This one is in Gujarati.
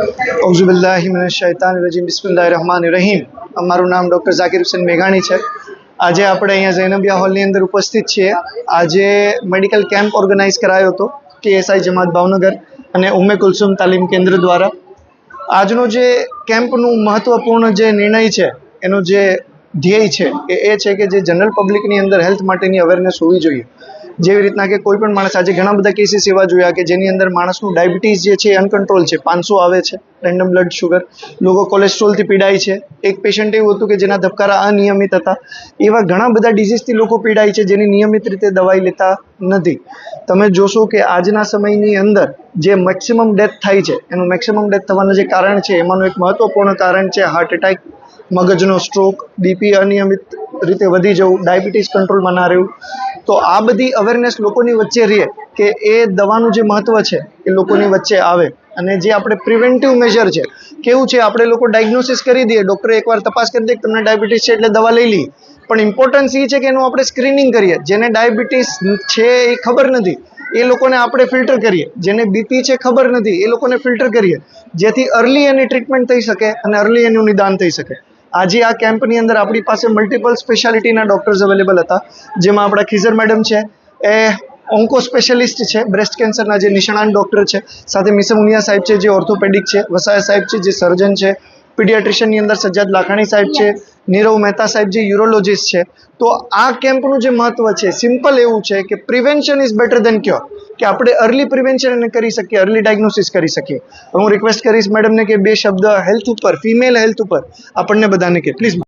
औज़ुबिल्लाहिमिनश्शैतानिर्रजीम बिस्मिल्लाहिर्रहमानिर्रहीम। અમારું નામ ડૉક્ટર ઝાકિર હુસૈન મેઘાણી છે। આજે આપણે અહીંયા ઝૈનબિયા હોલની અંદર ઉપસ્થિત છીએ। આજે મેડિકલ કેમ્પ ઓર્ગેનાઇઝ કરાયો હતો TSI જમાત ભાવનગર અને ઉમ્મે કુલસુમ તાલીમ કેન્દ્ર દ્વારા। આજનો જે કેમ્પનું મહત્વપૂર્ણ જે નિર્ણય છે, એનો જે ધ્યેય છે એ છે કે જે જનરલ પબ્લિકની અંદર હેલ્થ માટેની અવેરનેસ હોવી જોઈએ। જેવી રીતના કે કોઈ પણ માણસ, આજે ઘણા બધા કેસીસ એવા જોયા કે જેની અંદર માણસનું ડાયાબિટીસ જે છે અનકન્ટ્રોલ છે, 500 આવે છે, રેન્ડમ બ્લડ શુગર, લોકો કોલેસ્ટ્રોલથી પીડાય છે। એક પેશન્ટ એવું હતું કે જેના ધબકારા અનિયમિત હતા। એવા ઘણા બધા ડિઝીઝથી લોકો પીડાય છે જેની નિયમિત રીતે દવાઈ લેતા નથી। તમે જોશો કે આજના સમયની અંદર જે મેક્સિમમ ડેથ થાય છે, એનું મેક્સિમમ ડેથ થવાનું જે કારણ છે એમાંનું એક મહત્વપૂર્ણ કારણ છે હાર્ટ એટેક, મગજનો સ્ટ્રોક, બીપી અનિયમિત રીતે વધી જવું, ડાયાબિટીસ કંટ્રોલમાં ના રહેવું। તો આ બધી અવેરનેસ લોકોની વચ્ચે રહે કે એ દવાનું જે મહત્ત્વ છે એ લોકોની વચ્ચે આવે। અને જે આપણે પ્રિવેન્ટિવ મેજર છે, કેવું છે આપણે લોકો ડાયગ્નોસિસ કરી દઈએ, ડૉક્ટરે એકવાર તપાસ કરી દે કે તમને ડાયાબિટીસ છે એટલે દવા લઈ લઈએ, પણ ઇમ્પોર્ટન્સ એ છે કે એનું આપણે સ્ક્રીનિંગ કરીએ। જેને ડાયાબિટીસ છે એ ખબર નથી એ લોકોને આપણે ફિલ્ટર કરીએ, જેને બીપી છે ખબર નથી એ લોકોને ફિલ્ટર કરીએ, જેથી અર્લી એની ટ્રીટમેન્ટ થઈ શકે અને અર્લી એનું નિદાન થઈ શકે। આજે આ કેમ્પની અંદર આપણી પાસે મલ્ટિપલ સ્પેશિયાલિટીના ડૉક્ટર્સ અવેલેબલ હતા, જેમાં આપણા ખીઝર મેડમ છે એ ઓન્કો સ્પેશિયાલિસ્ટ છે, બ્રેસ્ટ કેન્સરના જે નિષ્ણાત ડૉક્ટર છે, સાથે મિસમ મુનિયા સાહેબ છે જે ઓર્થોપેડિક છે, વસાયા સાહેબ છે જે સર્જન છે, પીડિયાટ્રિશિયનની અંદર સજ્જાદ લાખાણી સાહેબ છે, નીરવ મહેતા સાહેબ જે યુરોલોજિસ્ટ છે। તો આ કેમ્પનું જે મહત્ત્વ છે સિમ્પલ એવું છે કે prevention is better than cure, કે આપણે અર્લી પ્રિવેન્શન એને કરી શકીએ, અર્લી ડાયગ્નોસિસ કરી શકીએ। હું રિક્વેસ્ટ કરીશ મેડમને કે બે શબ્દ હેલ્થ ઉપર, ફિમેલ હેલ્થ ઉપર આપણને બધાને કે પ્લીઝ।